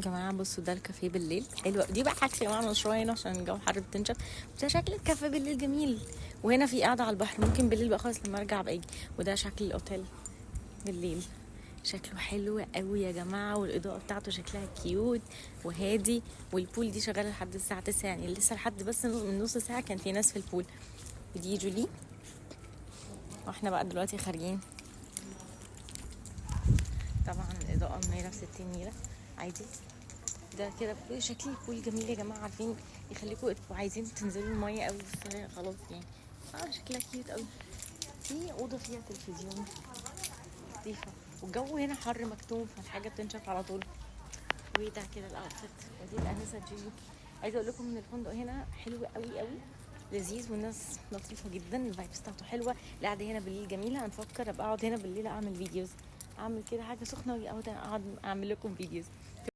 يا جماعه بصوا ده الكافيه بالليل حلو. دي بقى عكس يا جماعه المشروع هنا عشان الجو حر بتنشف. ده شكل الكافيه بالليل جميل. وهنا في قاعده على البحر، ممكن بالليل بقى خالص لما ارجع باجي. وده شكل الاوتيل بالليل، شكله حلو قوي يا جماعه، والاضاءه بتاعته شكلها كيوت وهادي. والبول دي شغاله لحد الساعه 9، يعني لسه لحد بس من نص ساعه كان في ناس في البول. ودي جولي، واحنا بقى دلوقتي خارجين. طبعا الاضاءه منيره في 60 نيره عادي. ده كده شكل البول جميل يا جماعه، عارفين يخليكم تبقوا عايزين تنزلوا الميه قوي، بس أنا خلاص يعني. شكلها كيوت قوي. في اوضه فيها تلفزيون لطيفه، والجو هنا حر مكتوم، فالحاجه بتنشف على طول. وده كده الاوتفيت، ودي الانسه جيجي. عايزه اقول لكم ان الفندق هنا حلو قوي قوي، لذيذ، والناس لطيفه جدا، الفايبس بتاعته حلوه. القعده هنا بالليل جميله. هنفكر ابقى اقعد هنا بالليل اعمل فيديوز، اعمل كده حاجه سخنه واقعد اعمل لكم فيديوز.